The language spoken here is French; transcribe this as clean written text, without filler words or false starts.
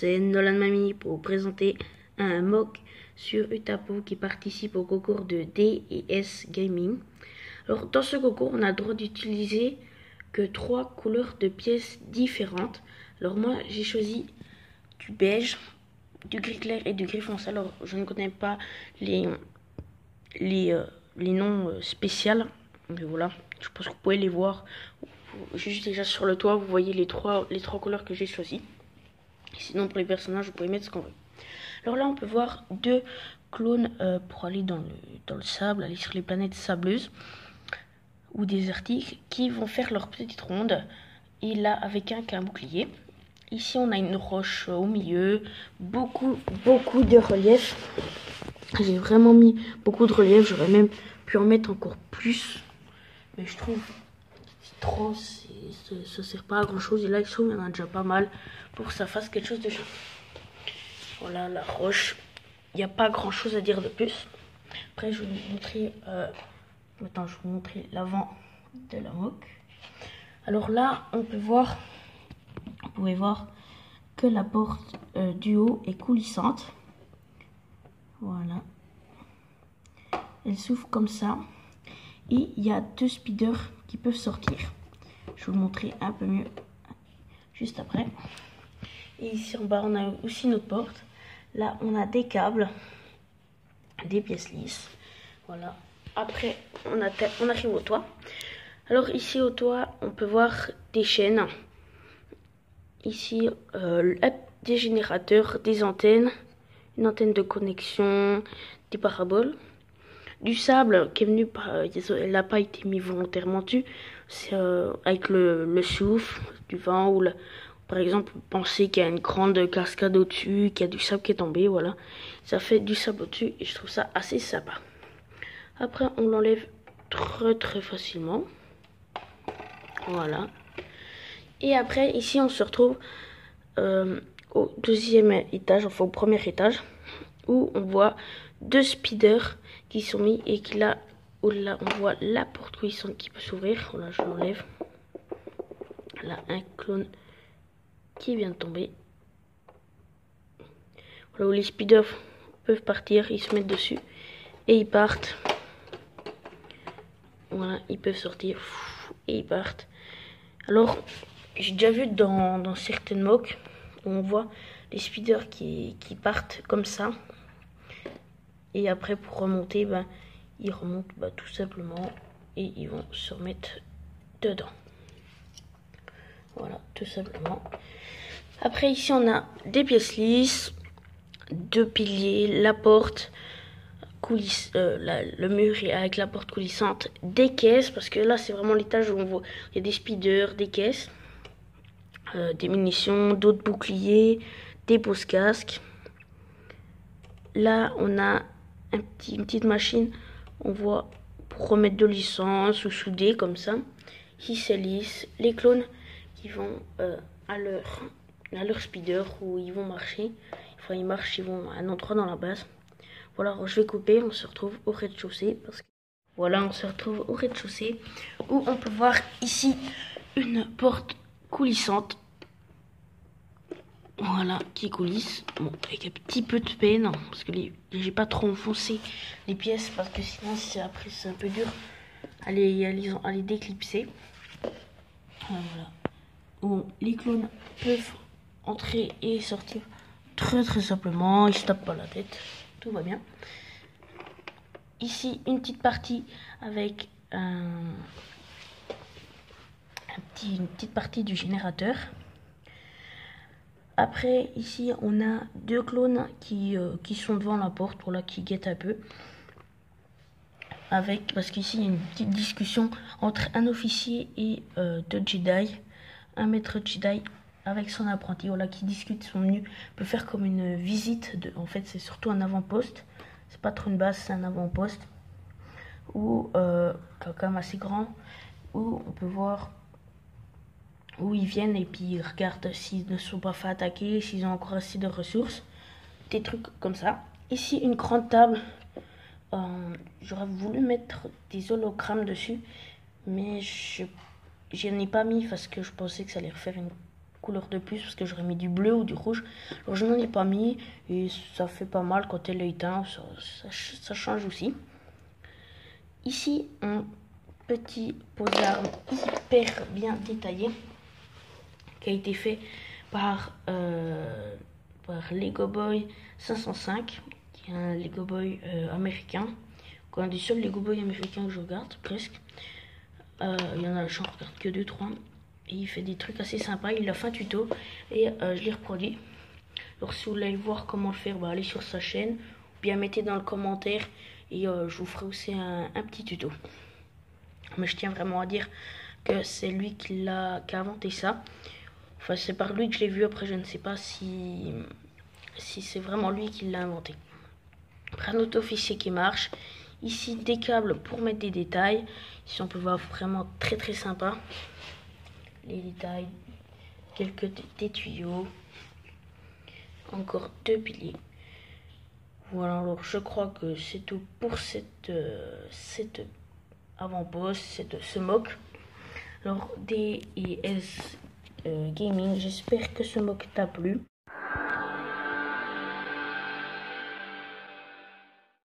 scène Nolan Mamie pour vous présenter un mock sur Utapo qui participe au concours de D&S Gaming. Alors dans ce concours, on a le droit d'utiliser que 3 couleurs de pièces différentes. Alors moi, j'ai choisi du beige, du gris clair et du gris foncé. Alors je ne connais pas les noms spéciaux, mais voilà, je pense que vous pouvez les voir. Juste déjà sur le toit, vous voyez les trois couleurs que j'ai choisies. Sinon pour les personnages, vous pouvez mettre ce qu'on veut. Alors là, on peut voir 2 clones pour aller dans le sable, aller sur les planètes sableuses ou désertiques, qui vont faire leur petite ronde. Et là, avec un qui a un bouclier. Ici, on a une roche au milieu, beaucoup de relief. J'ai vraiment mis beaucoup de relief, j'aurais même pu en mettre encore plus. Mais je trouve trop, ça sert pas à grand chose. Et là, il y en a déjà pas mal pour que ça fasse quelque chose de joli. Voilà la roche. Il n'y a pas grand chose à dire de plus. Après, je vais vous montrer. Attends, je vais vous montrer l'avant de la moque. Alors là, on peut voir. Vous pouvez voir que la porte du haut est coulissante. Voilà. Elle s'ouvre comme ça. Et il y a 2 speeders qui peuvent sortir. Je vais vous montrer un peu mieux juste après. Et ici en bas, on a aussi notre porte. Là, on a des câbles, des pièces lisses. Voilà. Après, on arrive au toit. Alors ici au toit, on peut voir des chaînes. Ici, des générateurs, des antennes, une antenne de connexion, des paraboles. Du sable qui est venu par... elle n'a pas été mis volontairement dessus. C'est avec le souffle du vent ou par exemple, pensez qu'il y a une grande cascade au-dessus, qu'il y a du sable qui est tombé, voilà. Ça fait du sable au-dessus et je trouve ça assez sympa. Après, on l'enlève très facilement. Voilà. Et après, ici, on se retrouve au 2e étage, enfin au 1er étage, où on voit 2 speeders qui sont mis et qui là, où là, on voit la porte coulissante qui peut s'ouvrir. Voilà, je l'enlève. Là, un clone qui vient de tomber. Voilà où les speeders peuvent partir, ils se mettent dessus et ils partent. Voilà, ils peuvent sortir et ils partent. Alors, j'ai déjà vu dans certaines mocks où on voit les speeders qui partent comme ça. Et après, pour remonter, ben, ils remontent tout simplement et ils vont se remettre dedans. Voilà, tout simplement. Après, ici, on a des pièces lisses, 2 piliers, la porte, le mur avec la porte coulissante, des caisses, parce que là, c'est vraiment l'étage où on voit, il y a des speeders, des caisses, des munitions, d'autres boucliers, des pose-casques. Là, on a une petite machine, on voit, pour remettre de l'essence ou souder, comme ça. Ici, c'est lisse. Les clones qui vont à leur speeder où ils vont marcher. Enfin, ils marchent, ils vont à un endroit dans la base. Voilà, alors je vais couper, on se retrouve au rez-de-chaussée. Voilà, on se retrouve au rez-de-chaussée où on peut voir ici une porte coulissante. Voilà, qui coulisse. Bon, avec un petit peu de peine, parce que j'ai pas trop enfoncé les pièces, parce que sinon, après, c'est un peu dur à les déclipser. Voilà. Bon, les clones peuvent entrer et sortir très simplement, ils se tapent pas la tête, tout va bien. Ici, une petite partie avec une petite partie du générateur. Après, ici, on a 2 clones qui sont devant la porte, pour là, qui guettent un peu. Parce qu'ici, il y a une petite discussion entre un officier et 2 Jedi, un maître Jedi avec son apprenti, voilà, qui discutent, sont venus, peut faire comme une visite, en fait, c'est surtout un avant-poste. C'est pas trop une base, c'est un avant-poste. Où, quand même assez grand, où on peut voir où ils viennent et puis ils regardent s'ils ne sont pas fait attaquer, s'ils ont encore assez de ressources, des trucs comme ça. Ici, une grande table, j'aurais voulu mettre des hologrammes dessus, mais je n'en ai pas mis parce que je pensais que ça allait refaire une couleurs de plus parce que j'aurais mis du bleu ou du rouge. Alors je n'en ai pas mis et ça fait pas mal quand elle est éteinte, ça change aussi. Ici un petit pot d'armes hyper bien détaillé qui a été fait par Lego Boy 505, qui est un Lego Boy américain, un des seuls Lego Boy américains que je regarde presque. Il y en a, j'en regarde que 2-3 et il fait des trucs assez sympas. Il a fait un tuto et je l'ai reproduit. Alors si vous voulez voir comment le faire, allez sur sa chaîne ou bien mettez dans le commentaire et je vous ferai aussi un petit tuto. Mais je tiens vraiment à dire que c'est lui qui a inventé ça. Enfin, c'est par lui que je l'ai vu. Après, je ne sais pas si c'est vraiment lui qui l'a inventé. Après, un autre officier qui marche. Ici, des câbles pour mettre des détails. Ici, on peut voir vraiment très sympa. Les détails, des tuyaux. Encore 2 piliers. Voilà, alors je crois que c'est tout pour cette avant-poste, ce mock. Alors, DIS Gaming, j'espère que ce mock t'a plu.